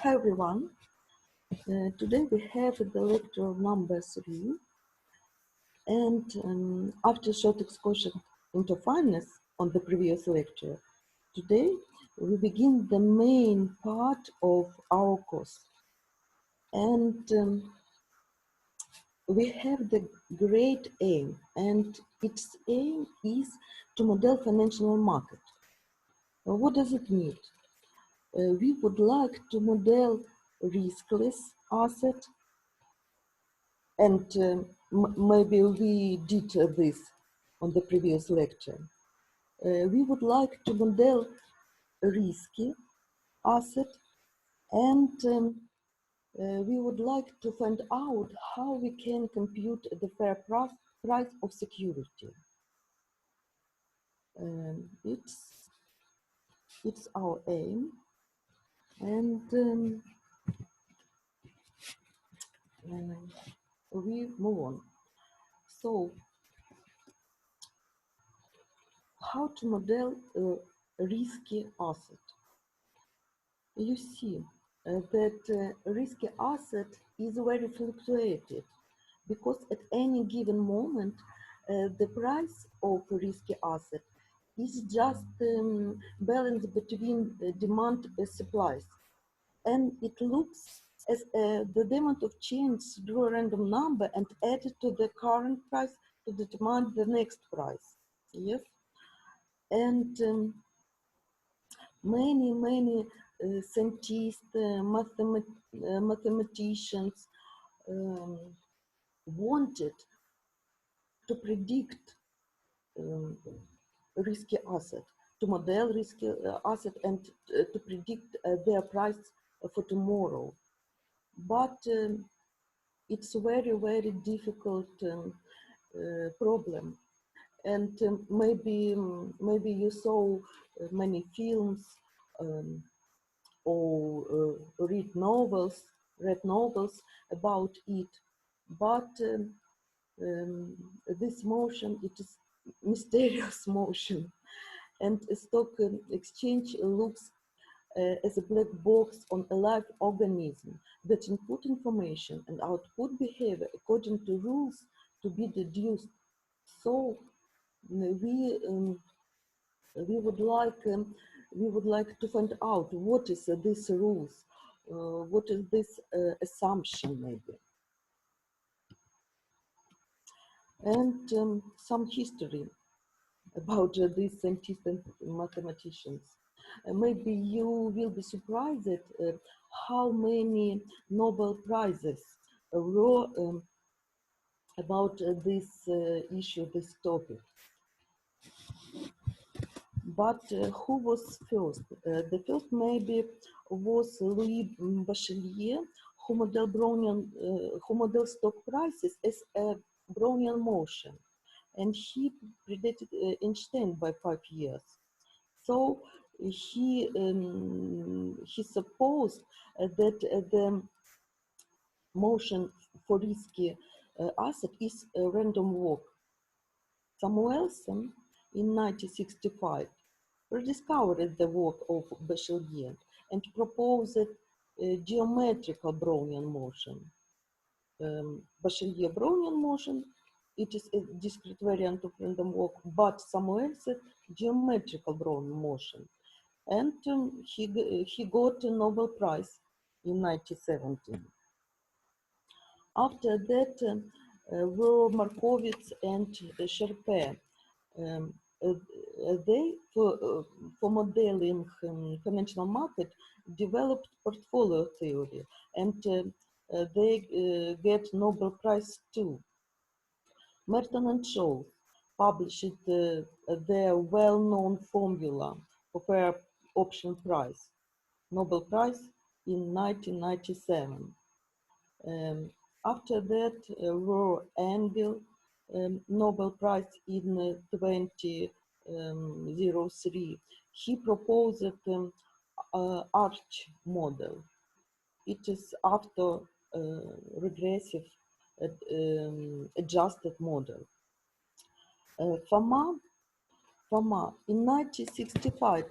Hi everyone. Today we have the lecture number 3, and after a short excursion into finance on the previous lecture, today we begin the main part of our course. And we have the great aim, and its aim is to model financial market. What does it mean? We would like to model riskless asset, and maybe we did this on the previous lecture. We would like to model risky asset, and we would like to find out how we can compute the fair price of security. It's our aim, and we move on. So, how to model a risky asset? You see that risky asset is very fluctuated, because at any given moment the price of a risky asset is just balance between demand and supplies, and it looks as the demand of change through a random number and added to the current price to determine the next price. Yes, and many scientists, mathematicians wanted to predict risky asset, to model risky asset, and to predict their price for tomorrow. But it's a very difficult problem. And maybe you saw many films or read novels about it, but this motion, it is mysterious motion, and a stock exchange looks as a black box on a live organism that input information and output behavior according to rules to be deduced. So we would like to find out what is this rules, what is this assumption maybe, and some history about these scientists and mathematicians. Maybe you will be surprised at how many Nobel Prizes were about this issue, this topic. But who was first? The first maybe was Louis Bachelier, who modeled stock prices as a Brownian motion, and he predated Einstein by 5 years. So he supposed that the motion for risky asset is a random walk. Samuelson in 1965 rediscovered the work of Bachelier and proposed a geometrical Brownian motion. Bachelier Brownian motion, it is a discrete variant of random walk, but Samuelson geometrical Brownian motion. And he got a Nobel Prize in 1917. After that were Markowitz and Sherpa. They, for modeling financial market, developed portfolio theory, and they get Nobel Prize too. Merton and Scholl published their well-known formula for fair option price, Nobel Prize in 1997. After that were Engel, Nobel Prize in 2003. He proposed arch model. It is after regressive adjusted model. Fama Fama in 1965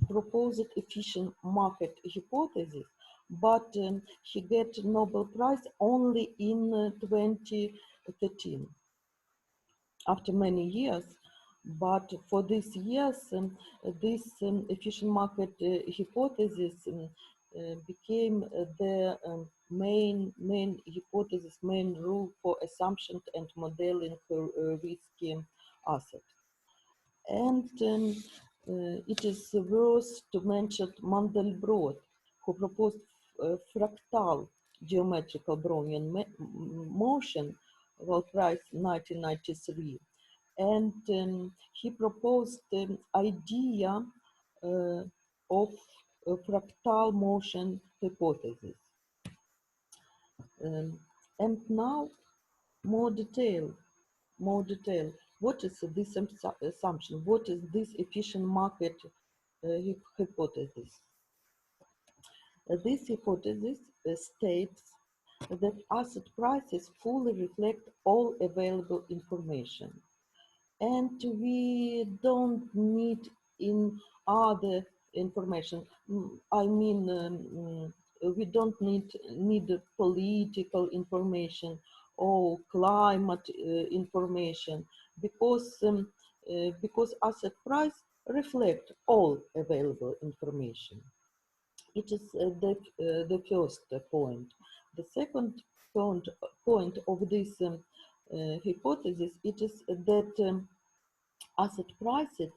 proposed efficient market hypothesis, but he got Nobel Prize only in 2013, after many years. But for these years, this efficient market hypothesis became the main hypothesis, main rule for assumption and modeling risky assets. And it is worth to mention Mandelbrot, who proposed fractal geometrical Brownian motion, well, price 1993. And he proposed the idea of a fractal motion hypothesis. And now more detail. What is this assumption? What is this efficient market hypothesis? This hypothesis states that asset prices fully reflect all available information, and we don't need in other information. I mean, we don't need political information or climate information, because asset price reflect all available information. It is the first point. The second point of this hypothesis, it is that asset prices,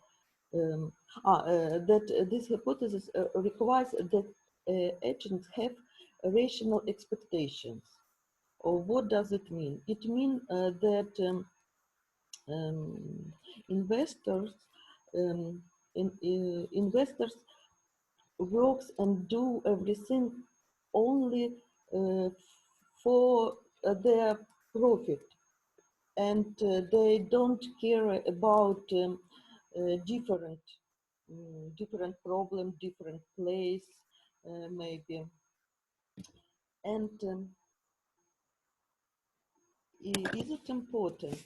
that this hypothesis requires that agents have rational expectations. Or what does it mean? It means that investors investors works and do everything only for their profit, and they don't care about different different problem, different place, maybe. And is it important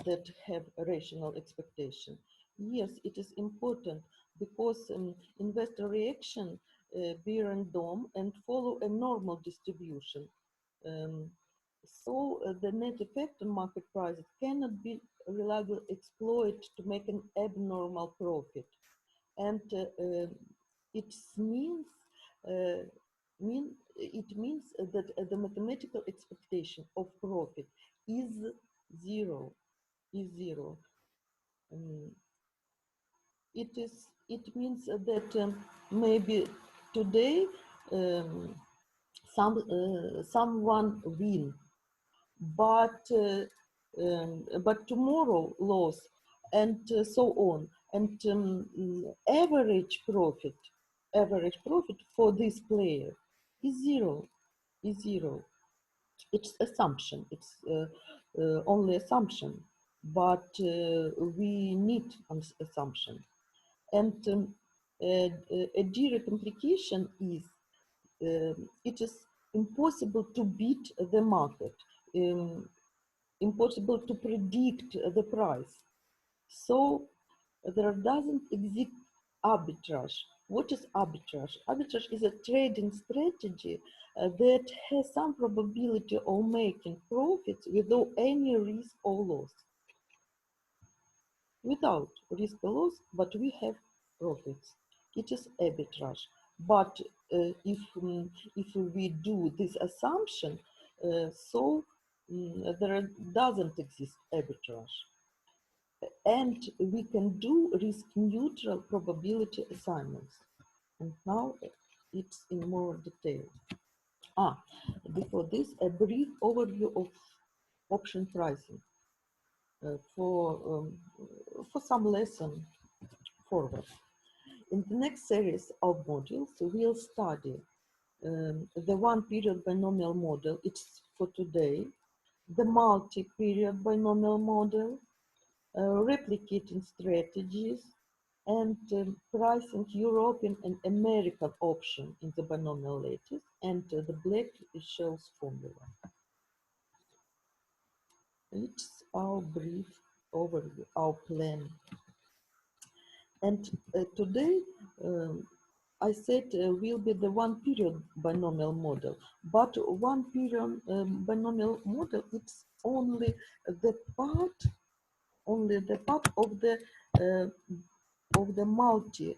that have a rational expectation? Yes, it is important, because investor reaction be random and follow a normal distribution. Um, so the net effect on market prices cannot be reliably exploited to make an abnormal profit. And it means uh, it means that the mathematical expectation of profit is zero. Is zero. Um, it means that maybe today someone win, but tomorrow loss, and so on. And average profit for this player is zero. Is zero. It's assumption. It's only assumption, but we need an assumption. And a direct implication is it is impossible to beat the market, impossible to predict the price. So there doesn't exist arbitrage. What is arbitrage? Arbitrage is a trading strategy that has some probability of making profits without any risk or loss. Without risk or loss, but we have profits. It is arbitrage. But if we do this assumption, so there doesn't exist arbitrage. And we can do risk neutral probability assignments. And now it's in more detail. Before this, a brief overview of option pricing for some lesson forward. In the next series of modules, we'll study the one-period binomial model, it's for today, the multi-period binomial model, replicating strategies, and pricing European and American option in the binomial lattice, and the Black-Scholes formula. It's our brief overview, our plan. And today, I said will be the one period binomial model, but one period binomial model, it's the part, only the part uh, of the multi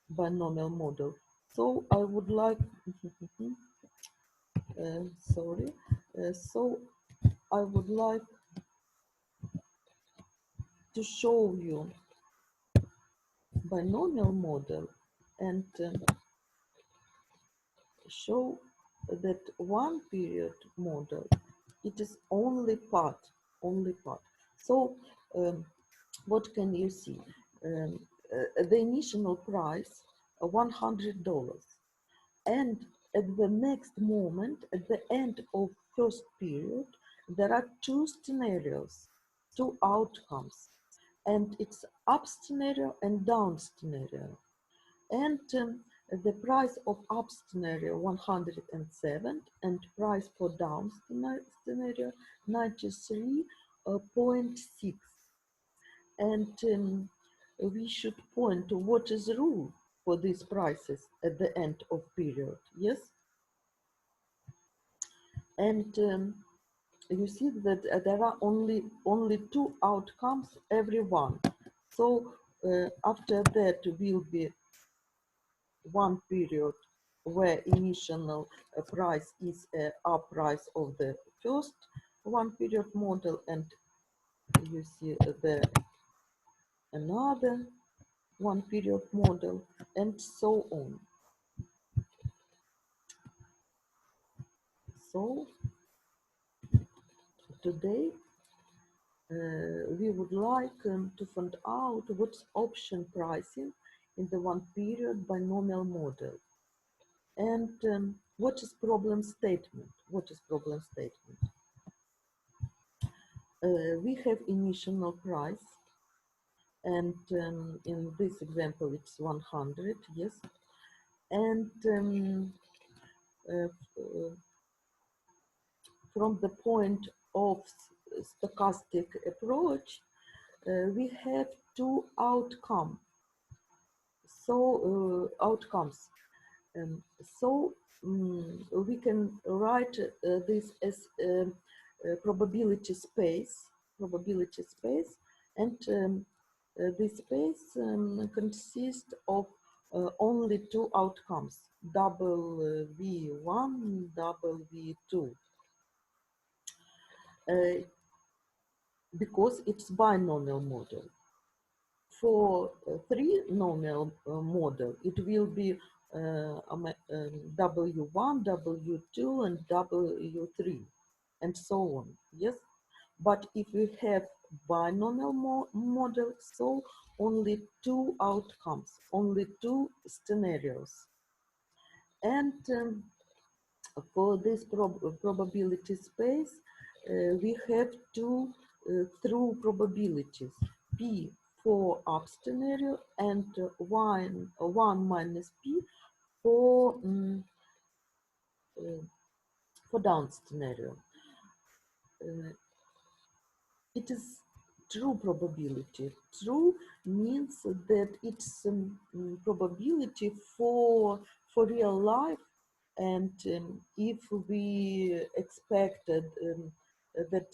binomial model. So I would like, sorry, so I would like to show you binomial model and show that one period model, it is only part. So what can you see? The initial price, $100, and at the next moment, at the end of first period, there are two scenarios, two outcomes, and it's up scenario and down scenario. And the price of up scenario 107 and price for down scenario 93.6. And we should point to what is the rule for these prices at the end of period. Yes, and you see that there are only two outcomes every one. So after that will be one period where initial price is up price of the first one period model, and you see the another one period model, and so on. So today we would like to find out what's option pricing in the one period binomial model, and what is problem statement. What is problem statement? We have initial price, and in this example it's 100, yes, and uh, from the point of stochastic approach, we have two outcomes. So outcomes. So we can write this as probability space, and this space consists of only two outcomes, double V1, double V2, because it's binomial model. For three-nomial model, it will be W1, W2, and W3, and so on. Yes, but if we have binomial model, so only two outcomes, only two scenarios. And for this probability space, we have two true probabilities, P for up scenario and 1 minus P for, down scenario. It is true probability. True means that it's probability for real life, and if we expected that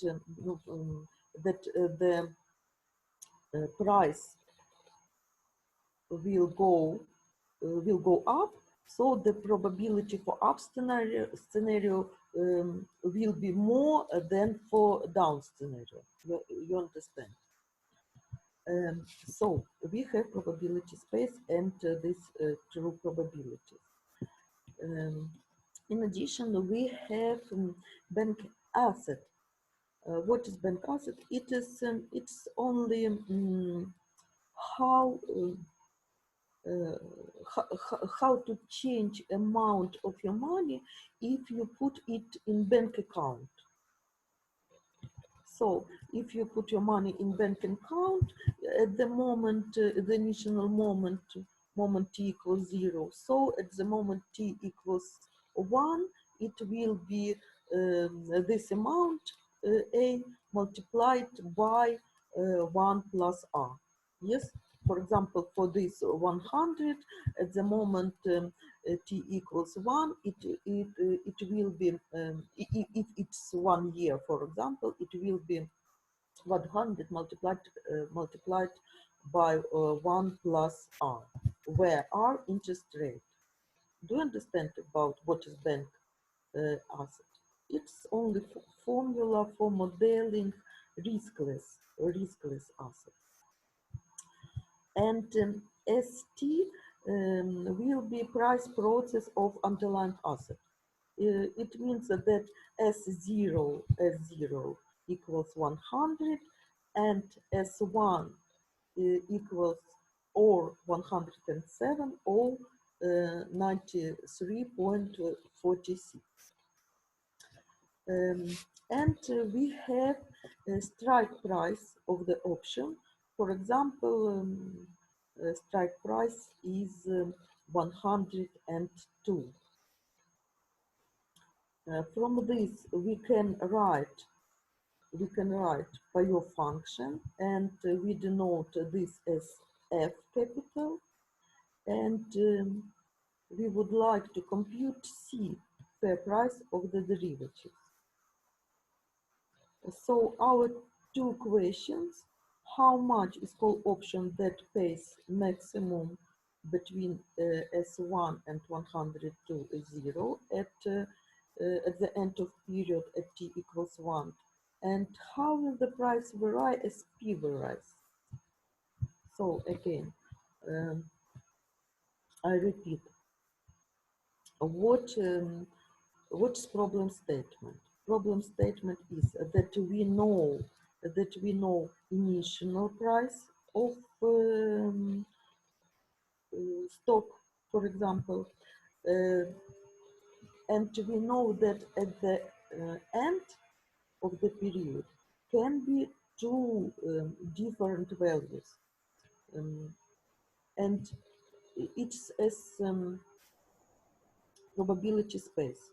the price will go up, so the probability for up scenario will be more than for down scenario. You understand? So we have probability space and this true probability. In addition, we have bank asset. What is bank asset? It is it's only how how to change amount of your money if you put it in bank account. So if you put your money in bank account, at the moment, the initial moment t equals 0. So at the moment t equals 1, it will be this amount a multiplied by 1 plus r. Yes. for example, for this 100, at the moment t equals 1, it will be, if it's 1 year, for example, it will be 100 multiplied by 1 plus r, where r interest rate. Do you understand about what is bank asset? It's only formula for modeling riskless assets. And ST will be price process of underlying asset. It means that S0 equals 100 and S1 equals or 107 or 93.46. And we have a strike price of the option. For example, strike price is 102. From this we can write by your function, and we denote this as F capital, and we would like to compute C, fair price of the derivative. So our two questions: how much is call option that pays maximum between S1 and 102 is 0 at the end of period at t equals 1, and how will the price vary as p varies? So again, I repeat, what's problem statement? Problem statement is that we know initial price of stock, for example, and we know that at the end of the period can be two different values, and it's as probability space.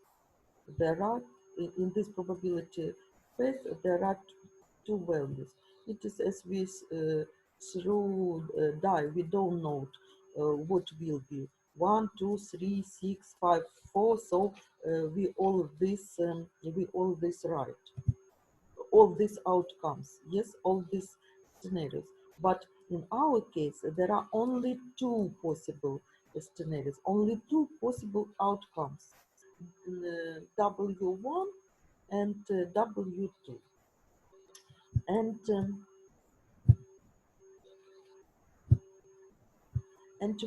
There are, in this probability space, there are two values. It is as with through die, we don't know what will be 1, 2, 3, 6, 5, 4. So we all this write all these outcomes. Yes, all these scenarios. But in our case, there are only two possible scenarios, only two possible outcomes, W1 and W2. And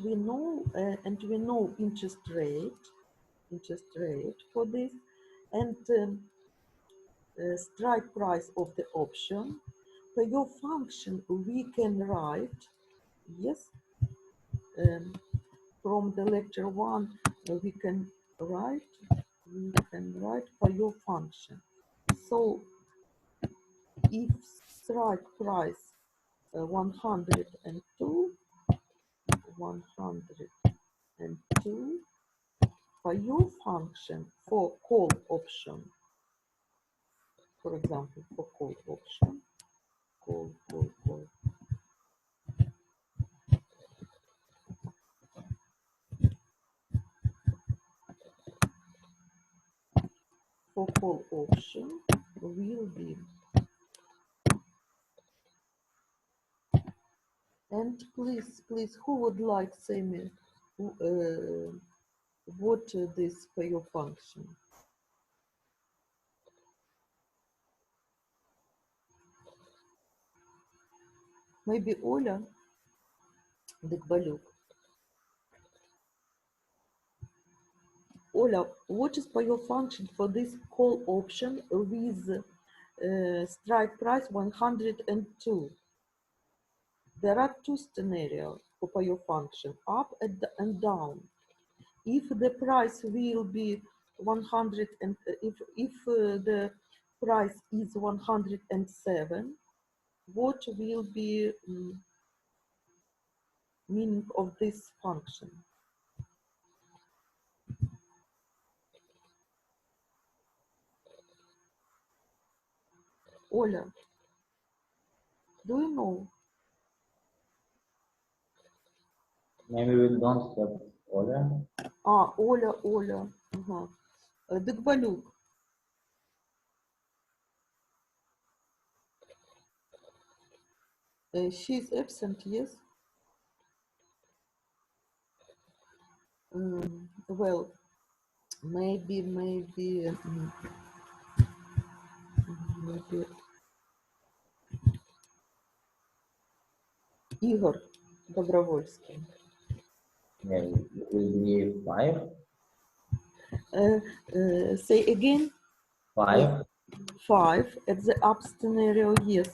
we know interest rate for this, and strike price of the option. For your function, we can write, yes, from the lecture 1, we can write for your function. So if strike price 102 for your function for call option, for example, for call option, call, for call option will be, and please, who would like say me what this for your function? Maybe Oля Дикбалюк. Ola, what is for your function for this call option with strike price 102? There are two scenarios for your function, up and down. If the price will be 100, and if the price is 107, what will be meaning of this function? Ola, do you know? Maybe we don't have Oля. Оля. Ага. Дикбалюк. She is absent, yes. Well, maybe Igor Добровольский. Yeah, it will be 5. Say again. 5. 5 at the up scenario, yes.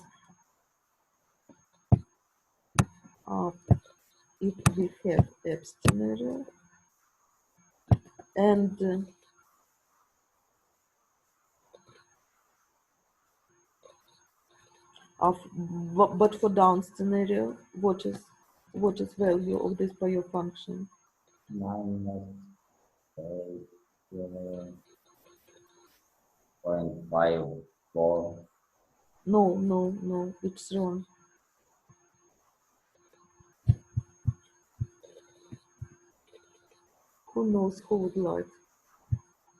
If we have up scenario and but for down scenario, what is value of this bio function? Minus 0.54. No, it's wrong. Who knows, who would like?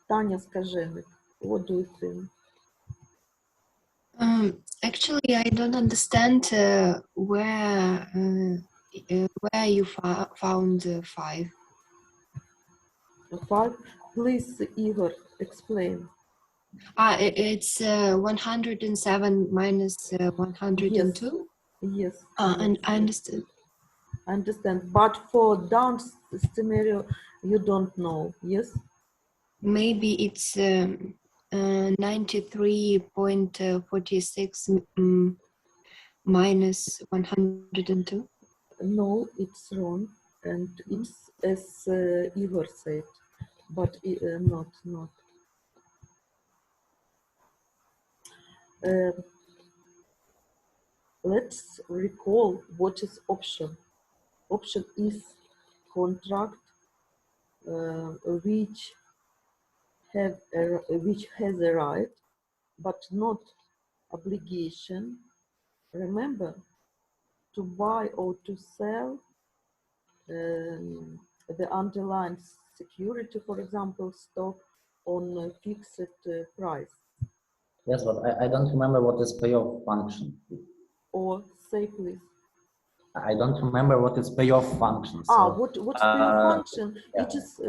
Tanya Skajenik, what do you think? Actually, I don't understand where you found 5. 5? Please, Igor, explain. It's 107 minus 102. Yes. And I understood. I understand. But for down scenario, you don't know. Yes. Maybe it's 93.46 minus 102. No, it's wrong, and it's as Igor said, but not. Let's recall what is option. Option is contract which has a right, but not obligation. Remember, to buy or to sell the underlying security, for example, stock on a fixed price. Yes, but I don't remember what is payoff function. Or say please. I don't remember what is payoff function. So, What's payoff function? Yeah. It is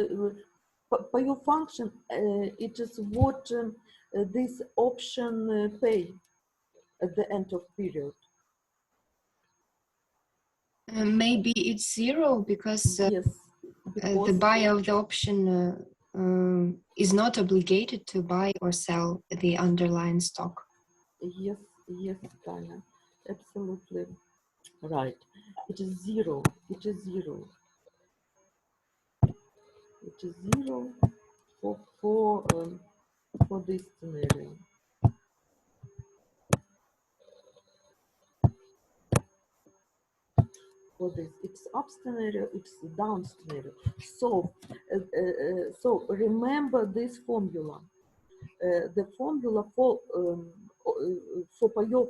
payoff function. It is what this option pay at the end of period. Maybe it's 0 because, Yes, the buyer of the option is not obligated to buy or sell the underlying stock. Yes, Tanya, absolutely right. It is 0. It is 0 for this scenario. For this, it's up scenario, it's down scenario. So remember this formula. The formula for payoff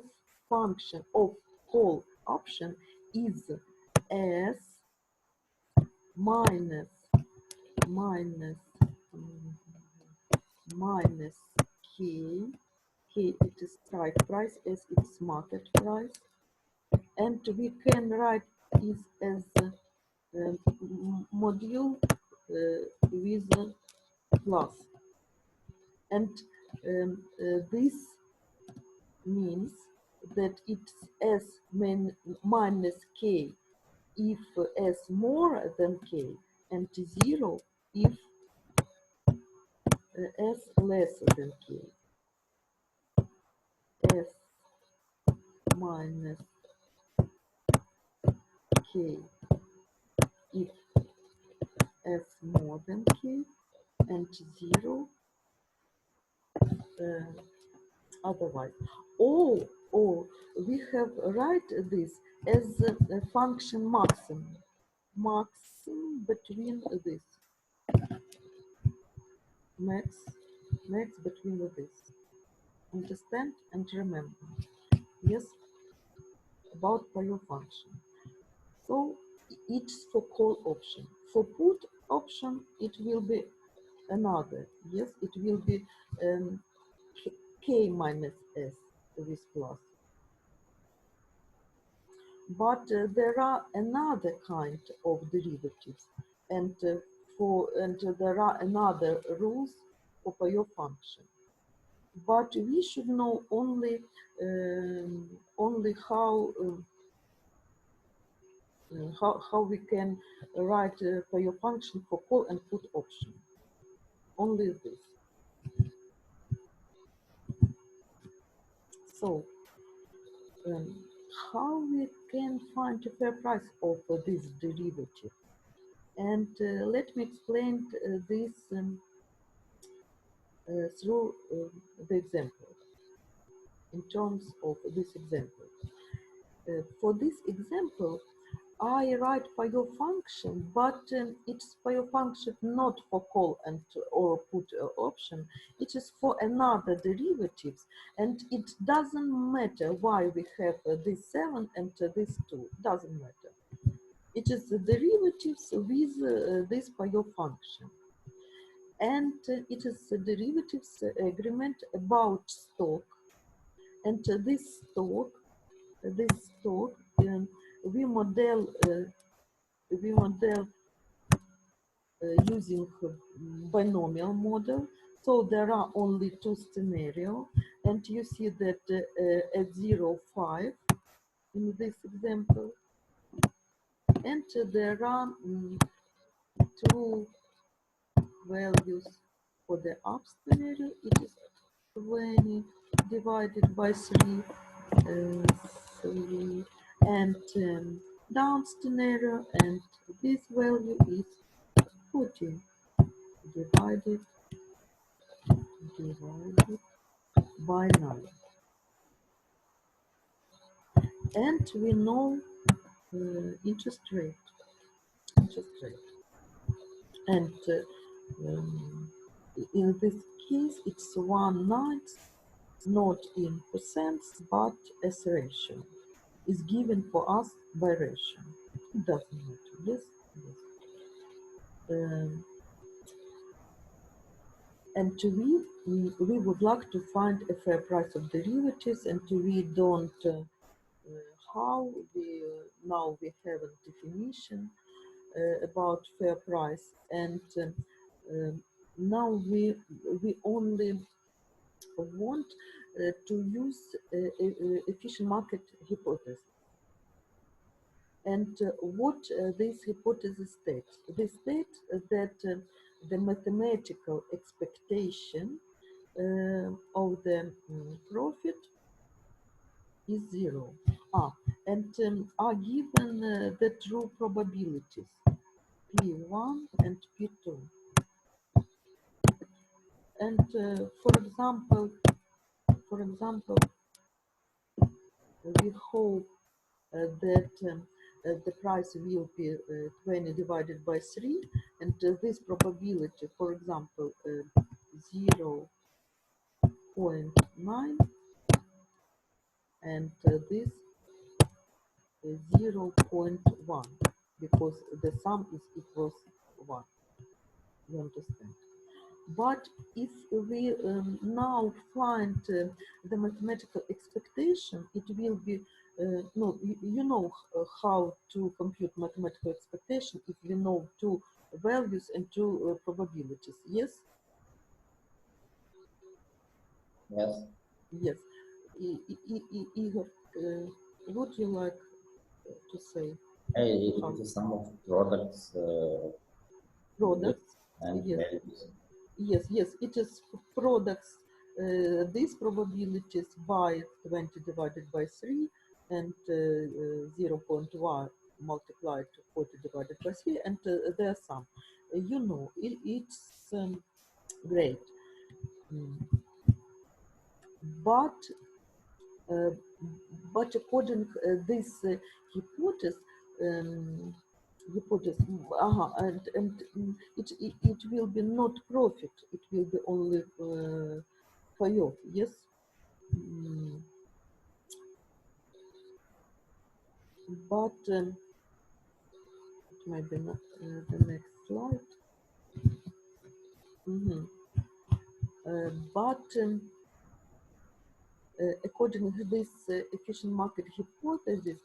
function of call option is S minus K. K it is strike price, S it's market price, and we can write is as module with plus, and this means that it's S minus K if S more than K, and 0 if S less than K. S minus K if S more than K, and 0 otherwise. Or we have write this as a function maximum between this max between this. Understand and remember. Yes, about payoff function. So It's for call option. For put option, it will be another. Yes, it will be K minus S with plus. But there are another kind of derivatives, and there are another rules for your function. But we should know only how we can write for your function for call and put option. Only this. So how we can find the fair price of this derivative? And let me explain this through the example, in terms of this example. For this example, I write for your function, but it's for your function not for call and or put option. It is for another derivatives, and it doesn't matter why we have this 7 and this 2. Doesn't matter. It is the derivatives with this for your function, and it is the derivatives agreement about stock, and this stock we model using binomial model. So there are only two scenarios, and you see that at 0, 5 in this example, and there are two values for the up scenario. It is 20 divided by 3, 3, and down scenario, and this value is 40 divided by 9. And we know interest rate. And in this case, it's 1/9, not in percents, but as ratio. Is given for us by ratio. It doesn't matter. Yes. And we would like to find a fair price of derivatives, and we don't how we now we have a definition about fair price, and now we only want to use efficient market hypothesis. And what this hypothesis states? They state that the mathematical expectation of the profit is 0. And are given the true probabilities P1 and P2. And for example, we hope that the price will be 20 divided by 3, and this probability, for example, 0.9, and this 0.1, because the sum is equals 1. You understand? But if we now find the mathematical expectation, it will be, no, you know how to compute mathematical expectation if you know two values and two probabilities, yes? Yes. Yes. Igor, would you like to say? It is some of products. Products? And Yes. values. Yes, it is products, these probabilities by 20 divided by 3 and 0.1 multiplied to 40 divided by 3, and their sum. You know, it's great. But according this hypothesis, and it will be not profit, it will be only payoff, yes. But maybe not the next slide. Mhm. But according to this efficient market hypothesis,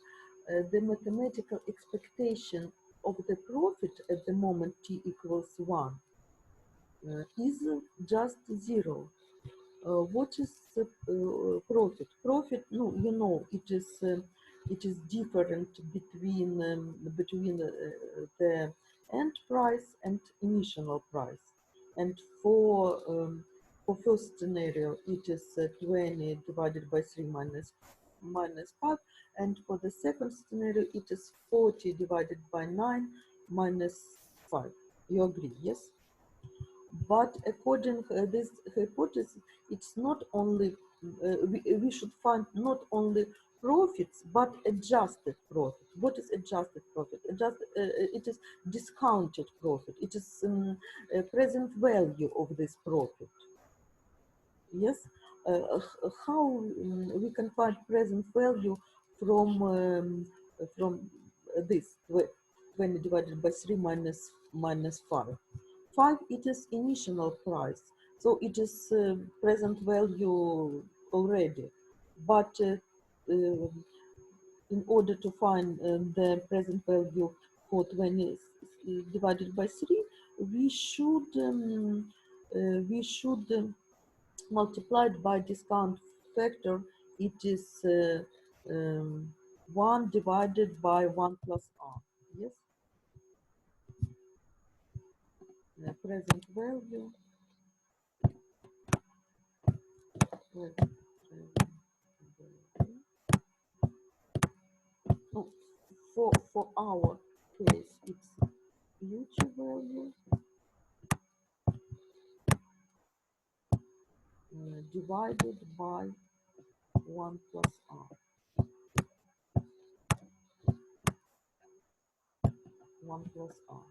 the mathematical expectation of the profit at the moment t equals 1 is just 0. What is profit? Profit, no, you know, it is different between the end price and initial price. And for first scenario, it is 20 divided by 3 minus 5, and for the second scenario, it is 40 divided by 9 minus 5. You agree? Yes. But according to this hypothesis, it's not only we should find not only profits but adjusted profit. What is adjusted profit? It is discounted profit. It is present value of this profit. Yes. How we can find present value from this 20 divided by 3 minus 5. 5, it is initial price, so it is present value already. But in order to find the present value for 20 divided by 3, we should multiply it by discount factor. It is 1 divided by 1 plus r. Yes. Present value. No, for our case, it's future value divided by 1 plus r. 1 plus r.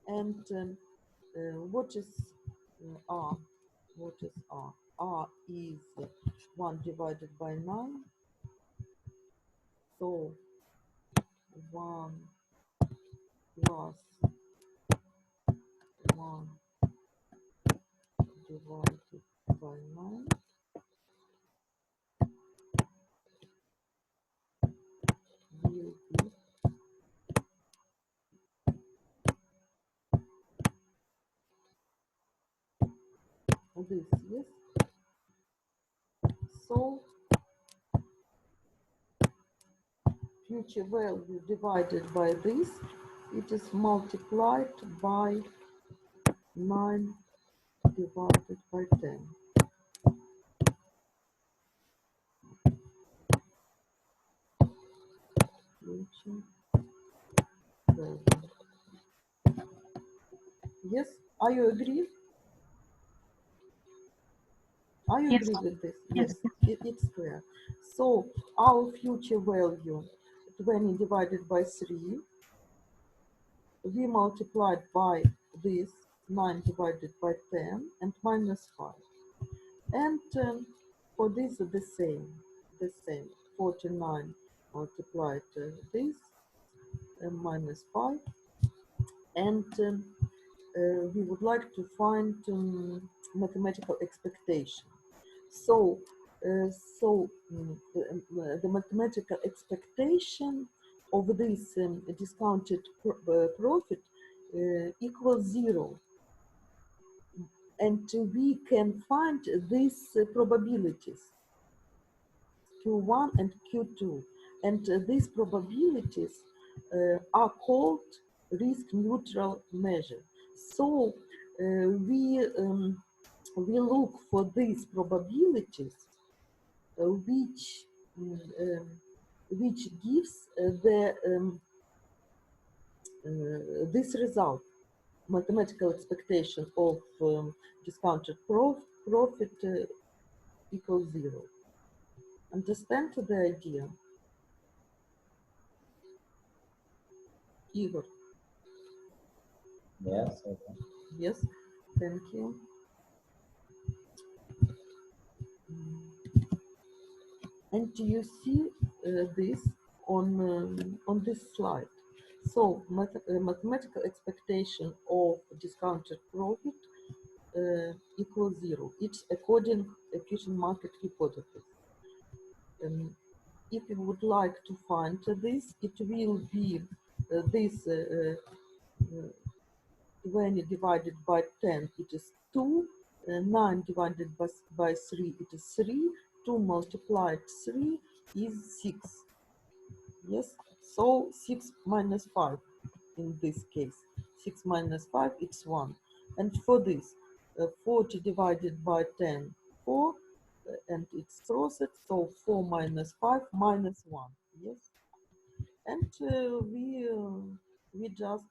And what is r? What is r? R is 1 divided by 9. So 1 plus 1 divided by 9 will be this. Yes. So future value divided by this, it is multiplied by 9 divided by 10. Future value. Yes, are you agree? Are you Yes. agree with this? Yes. Yes, it's clear. So our future value 20 divided by 3, we multiplied by this 9 divided by 10 and minus 5. And for this the same 49 multiplied this minus 5. And we would like to find mathematical expectation. So, the mathematical expectation of this discounted profit equals 0. And we can find these probabilities, Q1 and Q2. And these probabilities are called risk neutral measure. So we look for these probabilities which gives this result, mathematical expectation of discounted profit equals 0. Understand the idea? Igor? Yes. Okay. Yes, thank you. And you see this on this slide. So mathematical expectation of discounted profit equals 0. It's according to efficient market hypothesis. If you would like to find this, it will be this 20 divided by 10, it is 2. 9 divided by 3, it is 3. 2 multiplied 3 is 6. Yes, so 6 minus 5 in this case. 6 minus 5, it's 1. And for this, 40 divided by 10, 4, and it's crossed, so 4 minus 5 minus 1. Yes, and we just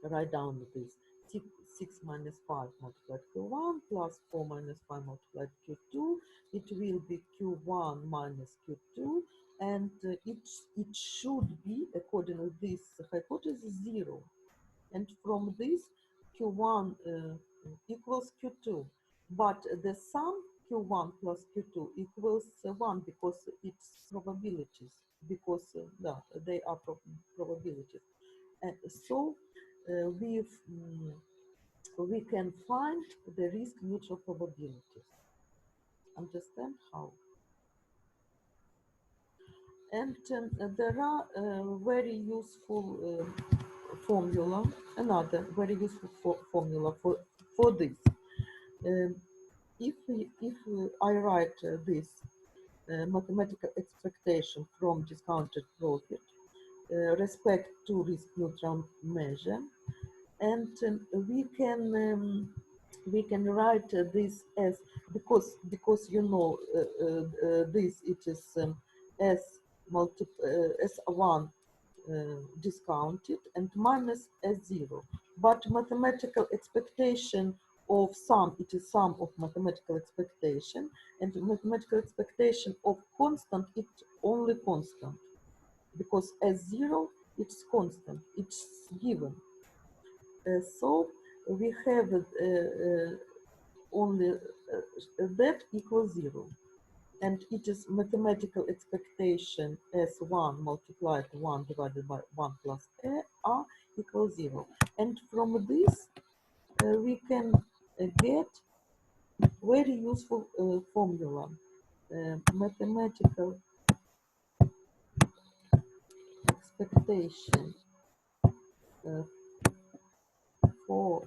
write down this 6 minus 5 multiplied q1 plus 4 minus 5 multiplied q2. It will be q1 minus q2, and it should be, according to this hypothesis, 0. And from this, q1 equals q2, but the sum q1 plus q2 equals 1 because it's probabilities, because they are probabilities. And so we can find the risk neutral probabilities. Understand how? And there are very useful formula, another very useful formula for this. If I write this mathematical expectation from discounted profit respect to risk neutral measure, and we can write this as, because you know this, it is S1 discounted and minus S0, but mathematical expectation of sum, it is sum of mathematical expectation, and mathematical expectation of constant, it's only constant, because S0 it's constant, it's given. So we have only that equals 0, and it is mathematical expectation S1 multiplied 1 divided by 1 plus R equals 0. And from this we can get very useful formula. Mathematical expectation for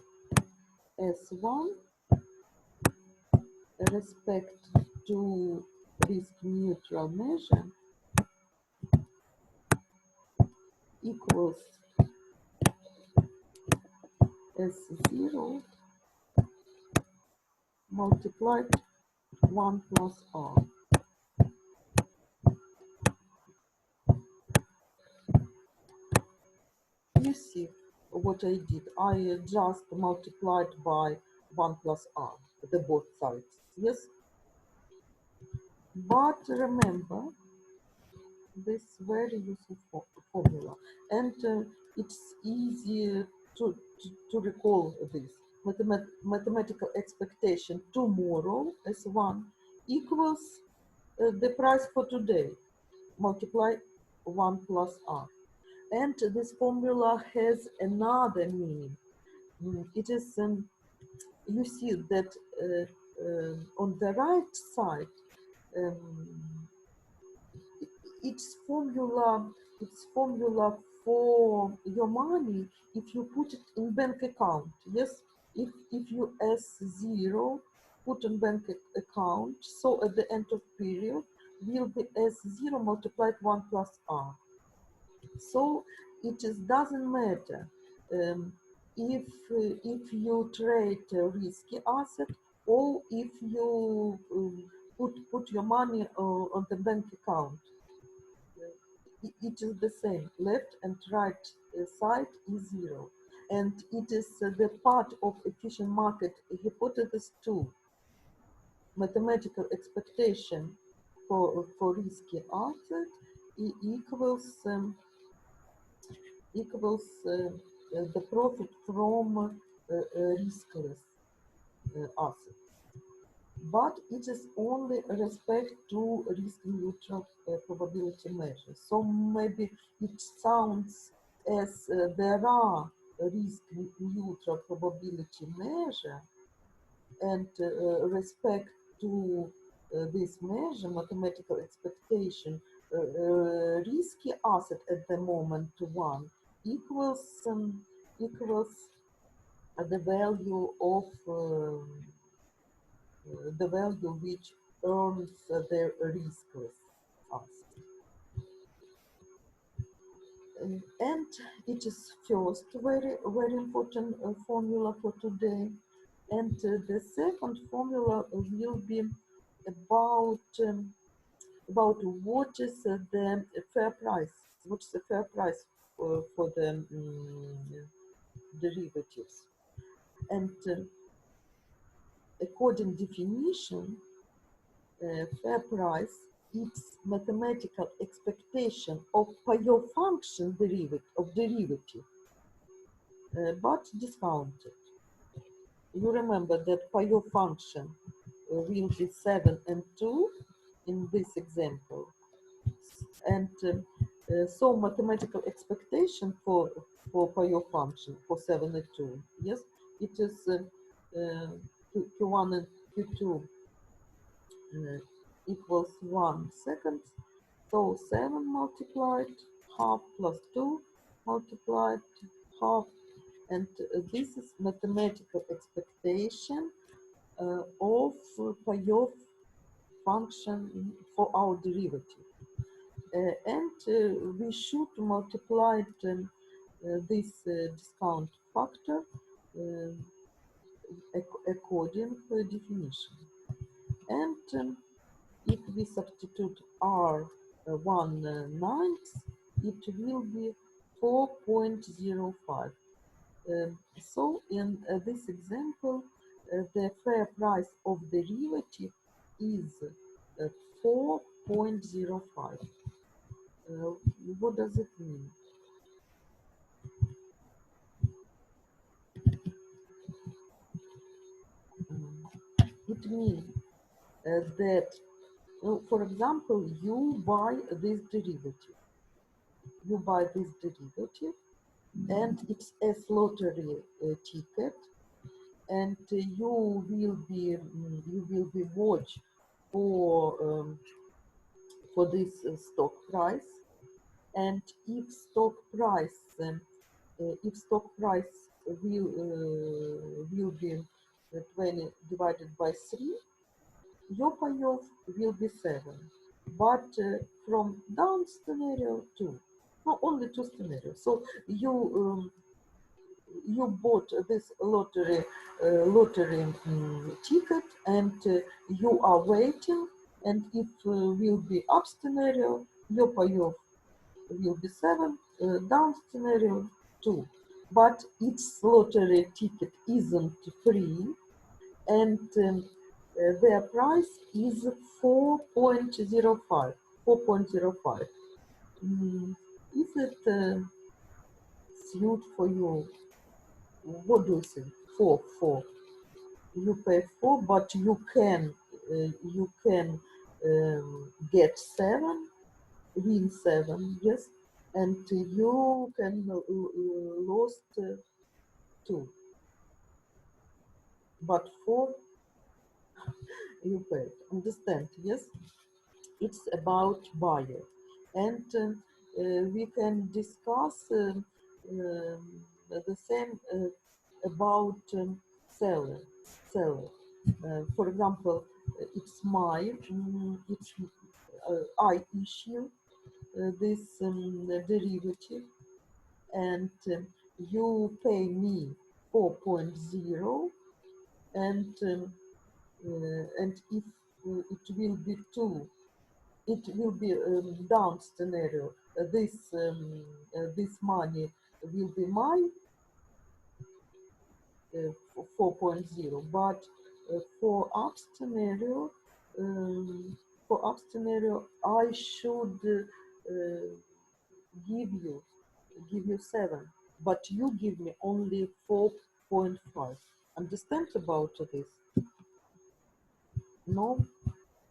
S1 respect to risk neutral measure equals S0 multiplied 1 plus R. You see what I did? I just multiplied by 1 plus R, the both sides. Yes? But remember this very useful formula, and it's easy to recall this. Mathematical expectation tomorrow S1 equals the price for today, multiply 1 plus R. And this formula has another meaning. It is, you see that on the right side, it's formula for your money if you put it in bank account. Yes, if you S0 put in bank account, so at the end of period will be S0 multiplied 1 plus R. So it just doesn't matter if you trade a risky asset or if you put your money on the bank account. It is the same. Left and right side is 0, and it is the part of efficient market hypothesis 2. Mathematical expectation for risky asset equals the profit from riskless assets. But it is only respect to risk neutral probability measure. So maybe it sounds as there are risk neutral probability measure, and respect to this measure, mathematical expectation, risky asset at the moment to 1 equals the value of the value which earns the riskless asset. And it is first very important formula for today. And the second formula will be about what is the fair price. What's the fair price for the derivatives? And according definition, fair price is mathematical expectation of your function derivative, but discounted. You remember that your function will be 7 and 2 in this example, and so mathematical expectation for your function for 7 and 2, yes, it is Q1 and Q2 equals 1 second. So 7 multiplied half plus 2 multiplied half, and this is mathematical expectation of payoff function for our derivative. And we should multiply this discount factor according to definition. And if we substitute R 1/9, it will be 4.05. So in this example, the fair price of derivative is 4.05. What does it mean? It means that, for example, you buy this derivative. You buy this derivative, and it's a lottery ticket, and you will be watched for this stock price. And if stock price will be 20 divided by 3, your payoff will be 7. But from down scenario 2, no, only 2 scenarios. So you bought this lottery ticket, and you are waiting, and if will be up scenario, your payoff will be 7, down scenario 2. But its lottery ticket isn't free, and their price is 4.05. 4.05. Is it suit for you? What do you think? 4. You pay 4, but you can get 7, win 7, yes, and you can lose 2, but 4 you pay. Understand? Yes, it's about buyer, and we can discuss the same about seller. For example, it's I issue this derivative, and you pay me 4.0, and if it will be 2, it will be down scenario. This money will be my 4.0, but for up scenario, I should give you 7, but you give me only 4.5. Understand about this? No?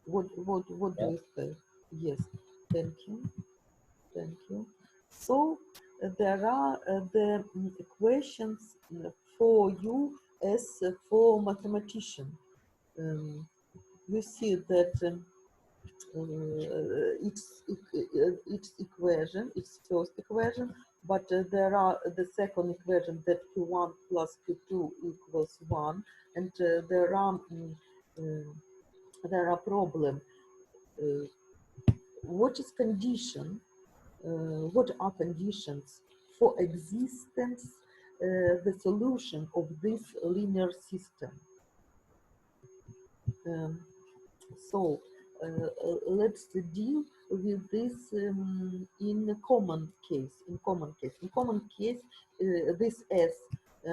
What do you say? Yes. Thank you. So there are the equations for you as for mathematician. You see that its equation, its first equation, but there are the second equation that Q1 plus Q2 equals 1, and there are problem. What is condition? What are conditions for existence the solution of this linear system? So let's deal with this in a common case. In common case, this S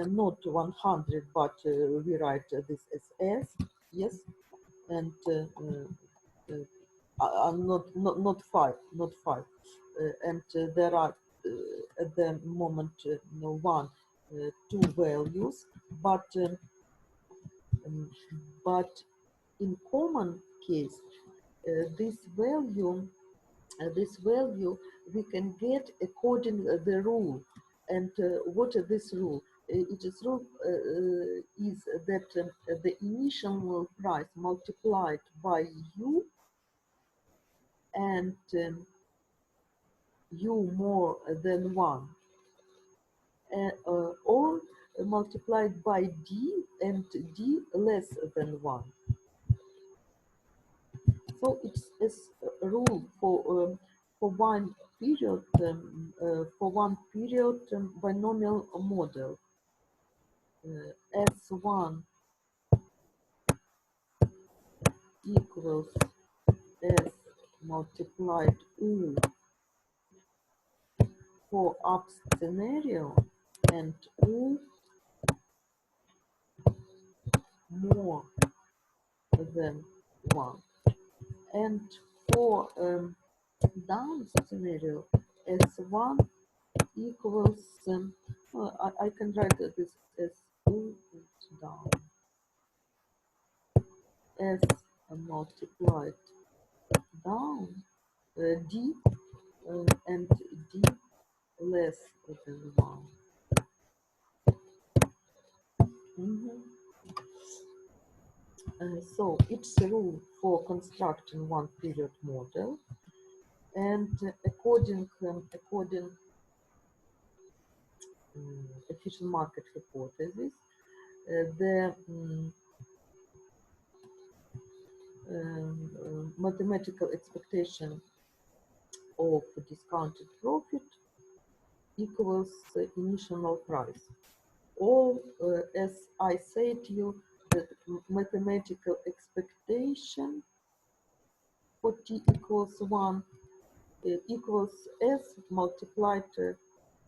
not 100, but we write this as S, yes, and not five, and there are at the moment one, two values, but um, but in common case, this value we can get according the rule. And what is this rule? It is rule is that the initial price multiplied by u and u more than one, or multiplied by d and d less than one. So it's a rule for one period binomial model. S1 equals S multiplied U for up scenario and U more than 1. And for down scenario, S1 equals, I can write this as U down, S multiplied down, D and D less than 1. So it's a rule for constructing one period model, and according efficient market hypothesis, the mathematical expectation of discounted profit equals initial price. Or as I said to you, the mathematical expectation for t equals 1 equals S multiplied,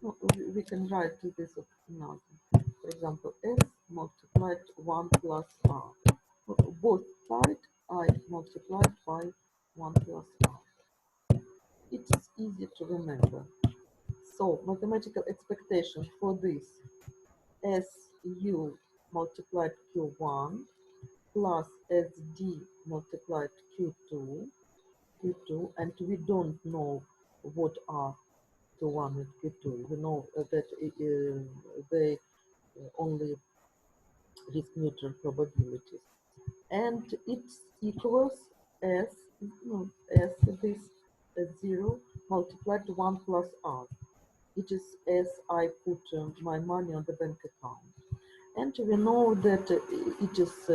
no, we can write this now. For example, S multiplied 1 plus R. Both sides I multiplied by 1 plus R. It's easy to remember. So mathematical expectation for this SU multiplied Q1 plus SD multiplied Q2, and we don't know what are Q1 and Q2. We know that they only risk neutral probabilities, and it equals S, no, S this 0 multiplied 1 plus R. It is as I put my money on the bank account. And we know that it is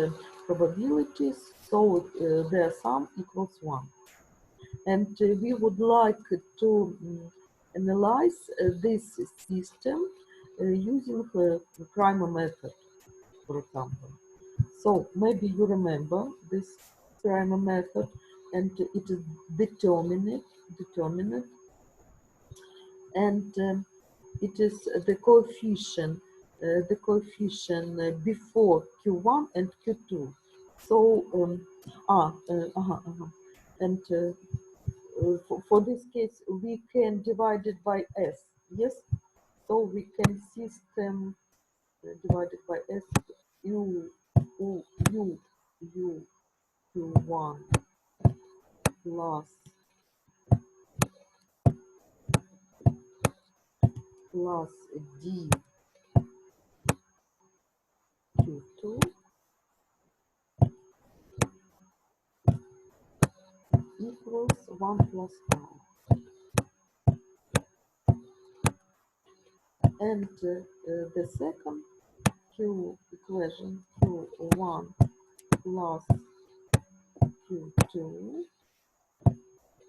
probabilities, so their sum equals 1. And we would like to analyze this system using primer method, for example. So maybe you remember this primer method, and it is determinate, and it is the coefficient before Q1 and Q2. So and for this case we can divide it by S. Yes, so we can system divided by S U Q1 plus plus d q2 equals 1 plus r. And the second q equation, q1 plus q2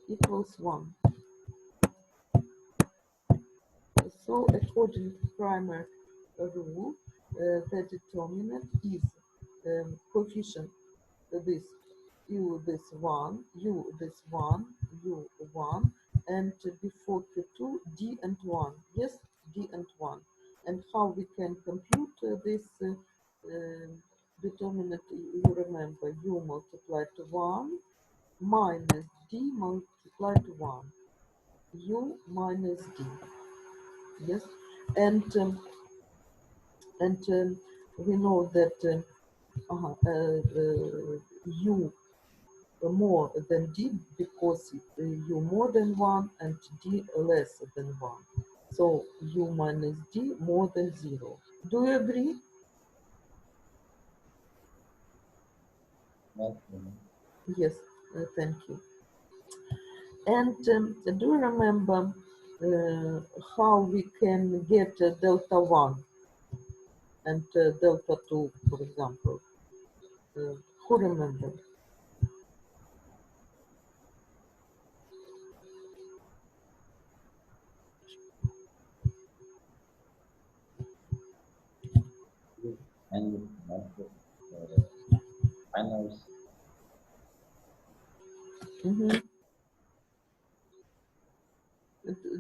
equals 1. So according to primary rule, the determinant is coefficient this u this 1, u this 1, u1, and before q2 d and 1. Yes, d and 1. And how we can compute this determinant? You remember, u multiplied to 1 minus d multiplied to 1, u minus d. Yes, and we know that u more than d because u more than 1 and d less than 1. So u minus d more than 0. Do you agree? Yes, thank you. And do you remember how we can get delta 1 and delta 2, for example? Who remember? And finals.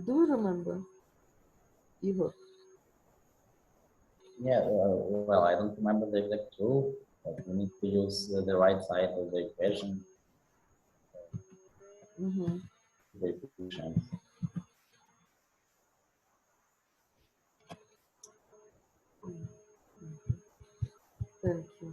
Do you remember, Igor? Yeah, well, I don't remember the exact rule, but we need to use the right side of the equation, the coefficients. Thank you.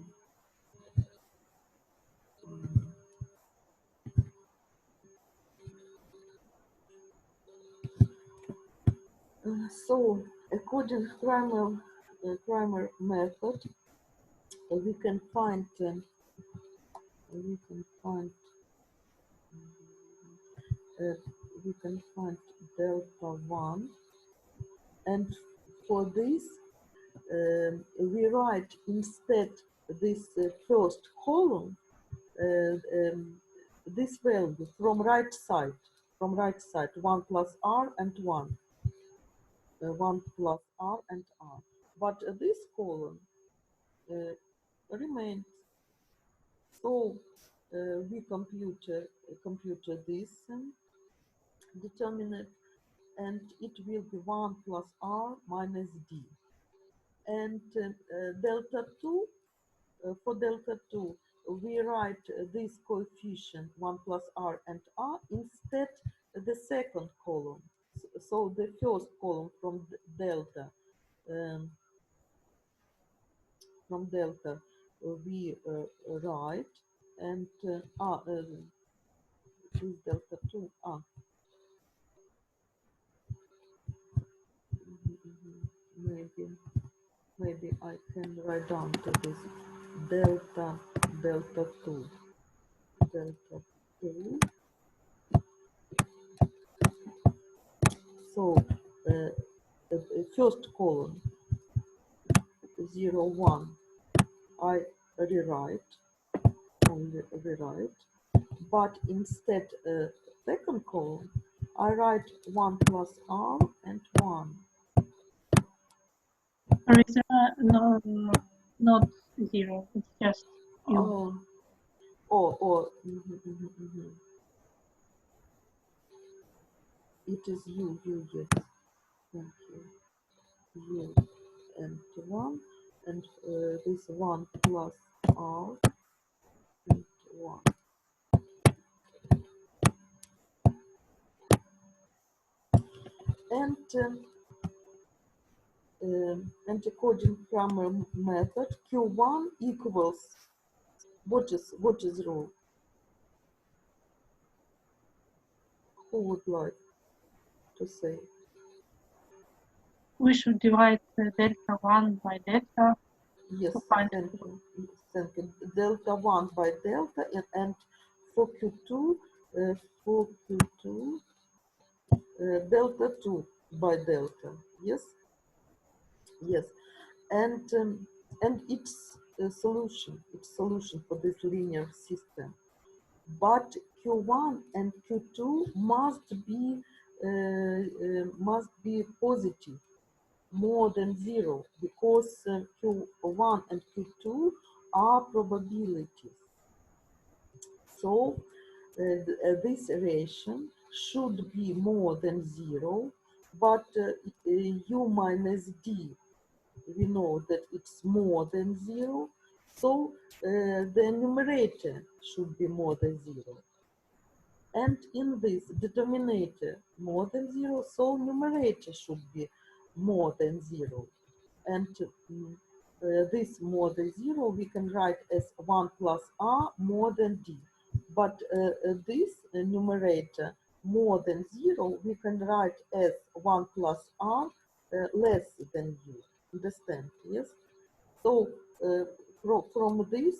So, according to primary method, we can find delta 1, and for this we write instead this first column this value from right side, 1 plus r and 1, 1 plus r and r. But this column remains. So we compute this determinant, and it will be 1 plus r minus d. And delta 2, for delta 2, we write this coefficient 1 plus r and r instead the second column. So the first column from delta we write, and this delta 2 maybe I can write down to this delta 2 so first column 0 1 I only rewrite, but instead second column I write 1 plus r and 1. Or is no, not 0, it's just u. It is u, yes. Thank you. U and 1, and this 1 plus r and 1. And according to primary method, Q1 equals, what is rule? Who would like to say? we should divide delta 1 by delta Yes, to find thank you. Thank you. Delta 1 by delta, and for Q2, for Q2, delta 2 by delta. Yes, yes, and its solution for this linear system. But Q1 and Q2 must be positive, more than 0, because Q1 and Q2 are probabilities. So this relation should be more than 0, but U minus D, we know that it's more than 0, so the numerator should be more than 0. And in this denominator more than 0, so numerator should be more than 0. And this more than 0 we can write as 1 plus r more than d. But this numerator more than 0 we can write as 1 plus r less than u. Understand? Yes? So from this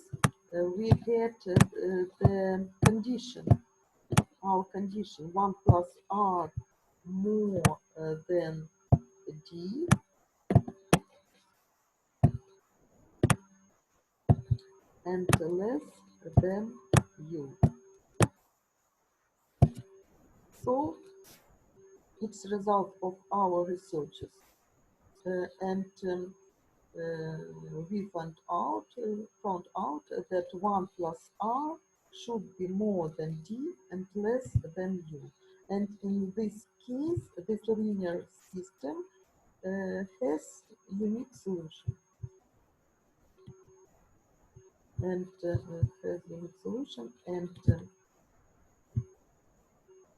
we get the condition, our condition 1 plus r more than d and less than u. So it's result of our researches, and we found out that 1 plus r should be more than d and less than u. And in this case, this linear system has unique solution. And has unique solution, and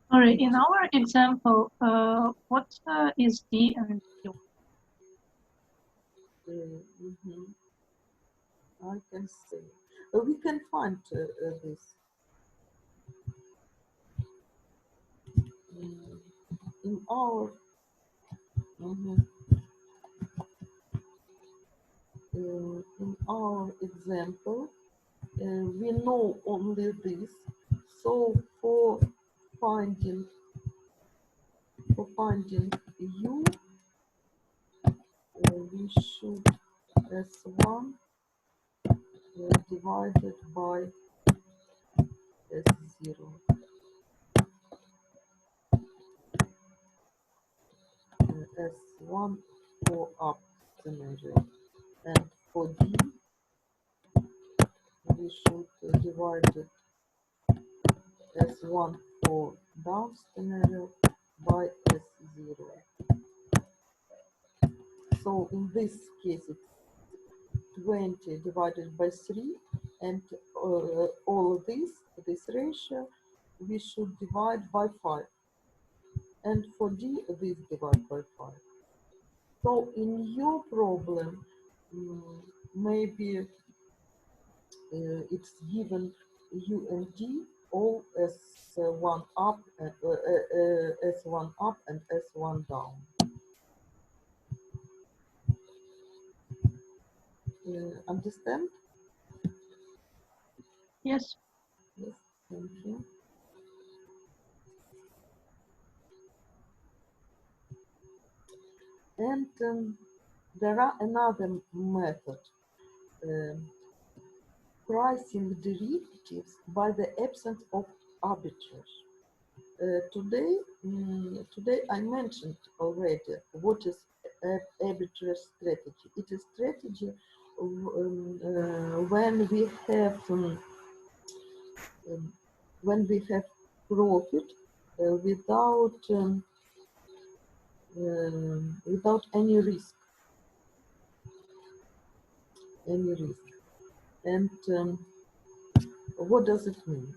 Sorry, in our example, what is D and U? I can say we can find this in our in our example. We know only this, so for finding u, we should s1 divided by s0, s1 for up scenario, and for d we should divide it s1 for down scenario by s0. So in this case it's 20 divided by 3, and all of this ratio we should divide by 5, and for d this divide by 5. So in your problem maybe it's given u and d all s1 up, s1 up and s1 down. Understand? Yes. Yes, thank you. And there are another method, pricing derivatives by the absence of arbitrage. Today I mentioned already what is arbitrage strategy. It is strategy when we have profit without any risk. And what does it mean?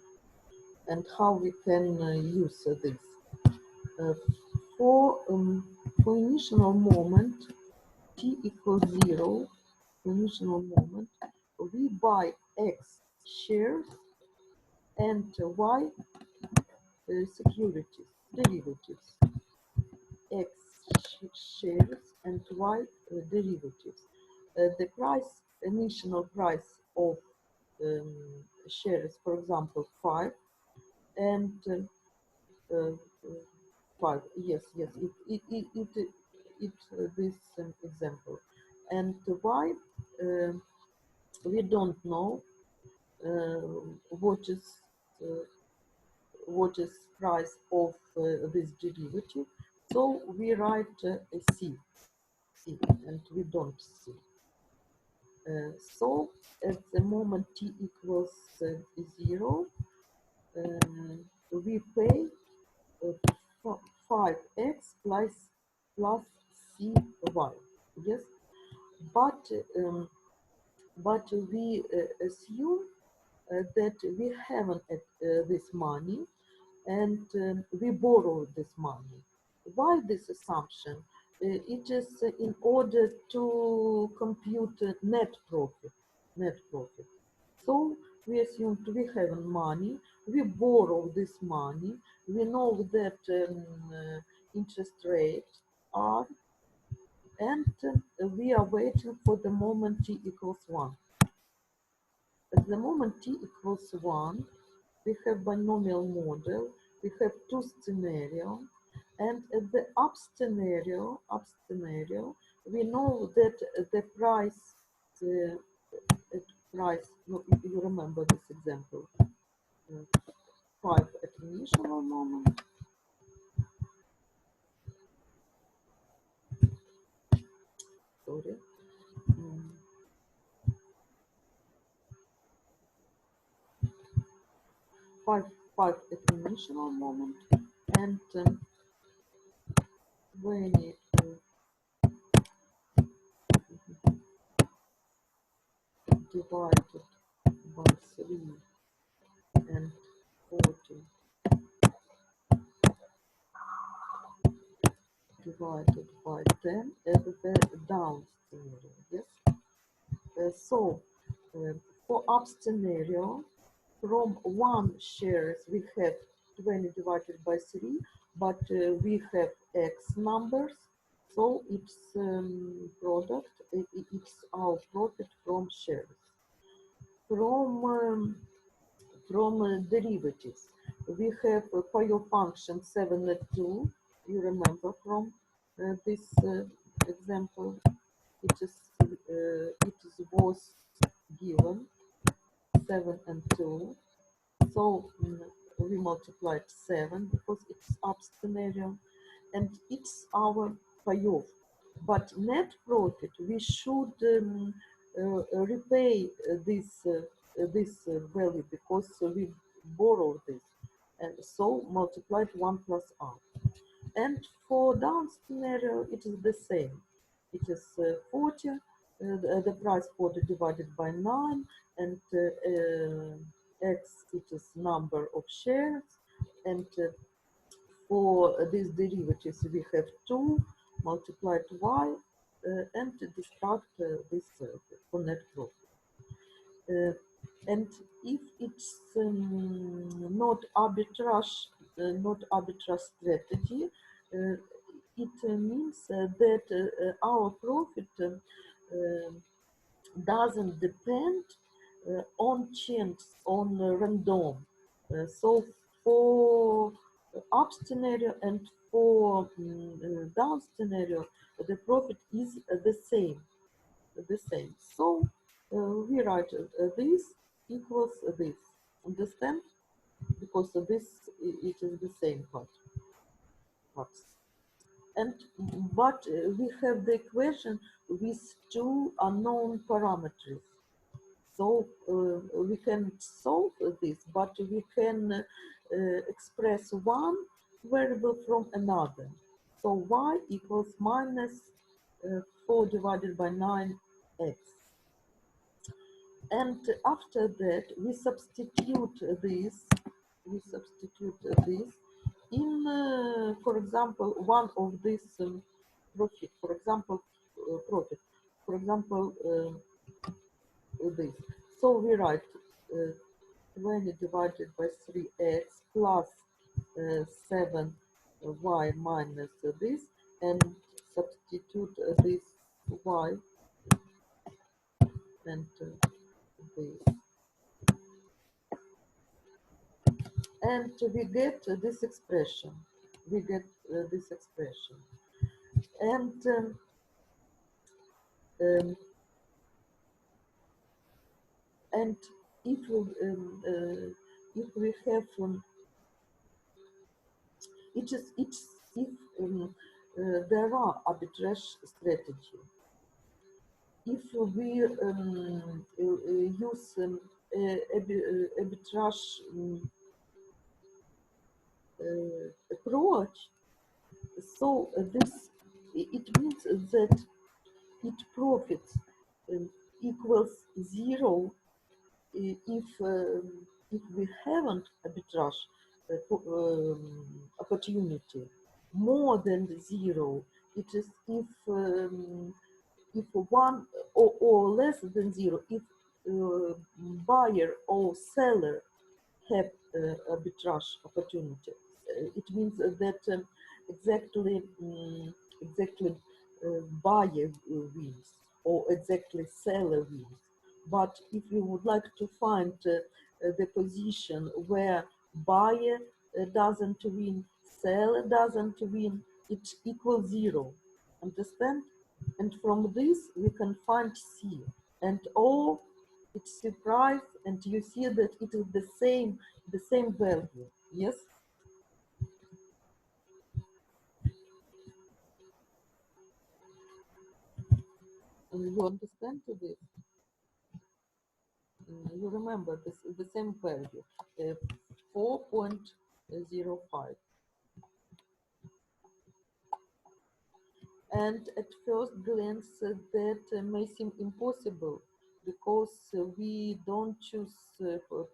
And how we can use this? For initial moment t equals 0, initial moment, we buy x shares and y securities, derivatives. X shares and y derivatives. The initial price of shares, for example, 5, and 5. Yes, this example, and y we don't know what is price of this derivative, so we write a c, and we don't see. So at the moment t equals 0, we pay 5x plus cy. Yes, but we assume that we haven't this money, and we borrow this money. Why this assumption? It is in order to compute net profit. So we assumed we have money, we borrow this money, we know that interest rates are, and we are waiting for the moment t equals 1. At the moment t equals 1, we have binomial model, we have two scenarios, and at the up scenario, we know that the price, no, you remember this example, 5 at initial moment, sorry, 5 at initial moment, and 20 divided by 3 and 40 divided by 10 as the down scenario. Yes. So for up scenario, from 1 shares we have 20 divided by 3, but we have x numbers, so it's product, it's our profit from shares. From derivatives, we have for your function 7 and 2. You remember from this example, it was given 7 and 2. So we multiplied 7 because it's up scenario, and it's our payoff. But net profit, we should repay this value because we borrowed this, and so multiplied 1 plus r. And for down scenario, it is the same. It is 40, the price 40 divided by 9, and x, it is number of shares, and for these derivatives we have 2 multiplied y, and discard this for net profit. And if it's not arbitrage strategy, it means that our profit doesn't depend on chance, on random. So for up scenario and for down scenario, the profit is the same. So we write this equals this. Understand? Because this it is the same parts. And but we have the equation with 2 unknown parameters. So we can solve this, but we can express one variable from another. So y equals minus 4 divided by 9x. And after that, we substitute this in, for example, one of these profit. For example, this. So we write 20 divided by 3x plus 7y minus this, and substitute this y and this. And we get this expression. We get this expression. And um, and if we have it's if there are arbitrage strategy, if we use arbitrage approach, so this it means that it profits equals zero if we haven't arbitrage opportunity. More than zero, it is if one or less than zero, if buyer or seller have arbitrage opportunity. It means that exactly buyer wins or exactly seller wins. But if you would like to find the position where buyer doesn't win, seller doesn't win, it equals zero. Understand? And from this we can find C. And O, it's surprise, and you see that it is the same value. Yes? And you understand this? You remember this the same value, 4.05. And at first glance, that may seem impossible because we don't choose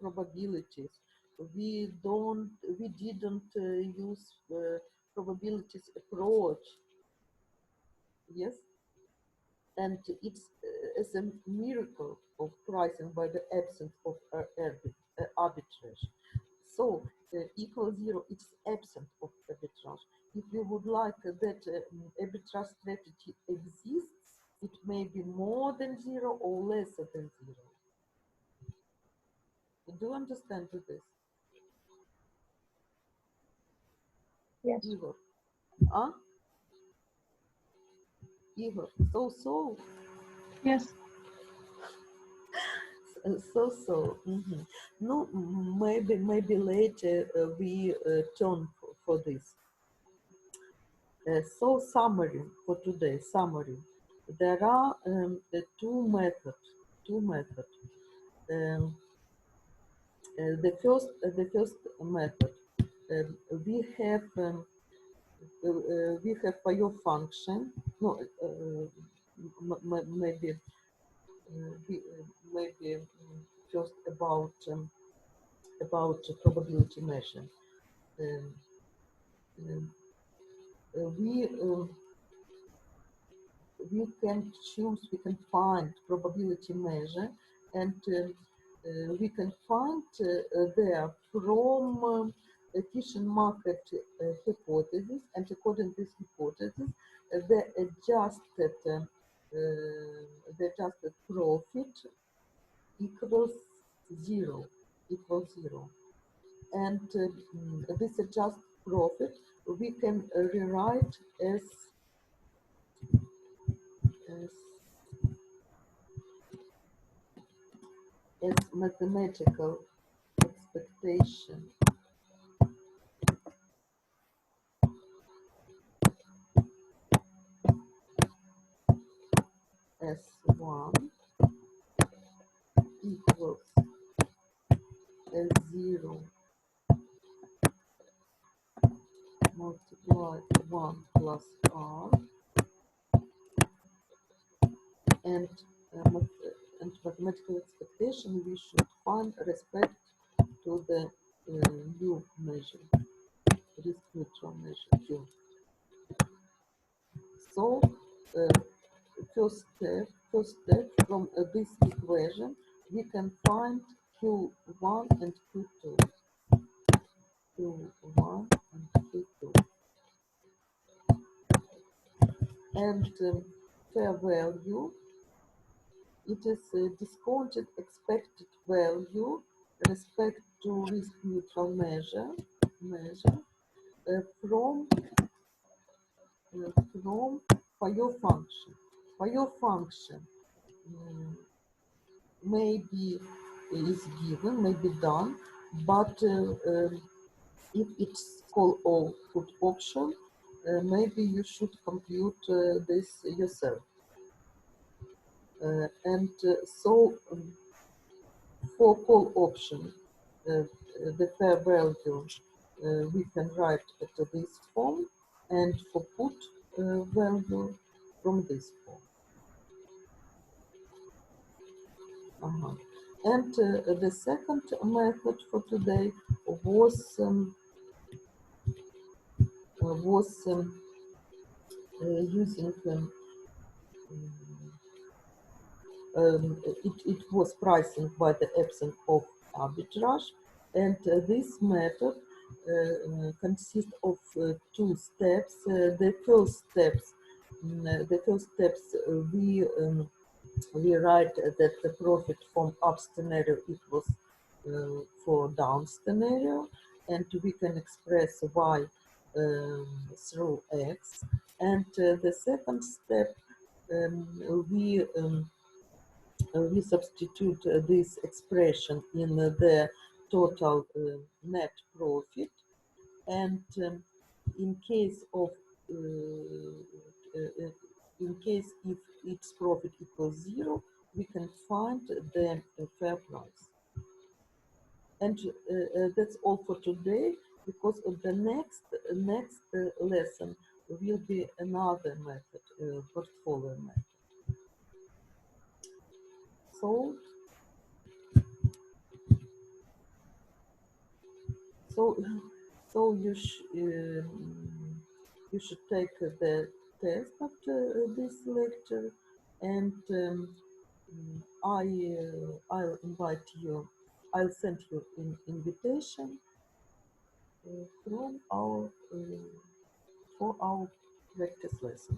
probabilities. We didn't use probabilities approach. Yes, and it's as a miracle of pricing by the absence of arbitrage. So equal zero, it's absent of arbitrage. If we would like that arbitrage strategy exists, it may be more than zero or less than zero. Do you understand this? Yes. Igor. Huh? Igor. So. Yes. Mm-hmm. No, maybe later we turn for this. So summary for today, summary. There are two methods. Um, the first method, we have for your function. No, maybe just about probability measure. Um, um, we can choose, we can find probability measure, and we can find there from efficient market hypothesis, and according to this hypothesis, the adjusted profit equals zero, and this adjusted profit we can rewrite as mathematical expectation S1 equals S0 multiplied 1 plus R, and mathematical expectation we should find respect to the new measure, risk neutral measure Q. So first step from this equation we can find Q1 and Q2. Q1 and Q2. and fair value. It is a discounted expected value respect to risk neutral measure from for your function. For your function maybe is given, may be done, but if it's call all put option, maybe you should compute this yourself. So for call option, the fair value we can write at this form, and for put value from this form. And the second method for today was using it was pricing by the absence of arbitrage, and this method consists of two steps. The first steps we write that the profit from up scenario equals for down scenario, and we can express y through x. And the second step, we substitute this expression in the total net profit, and in case of in case if its profit equals 0, we can find the fair price. And that's all for today, because of the next lesson will be another method, portfolio method. So you should take the test after this lecture, and I'll invite you. I'll send you an invitation from our for our practice lesson.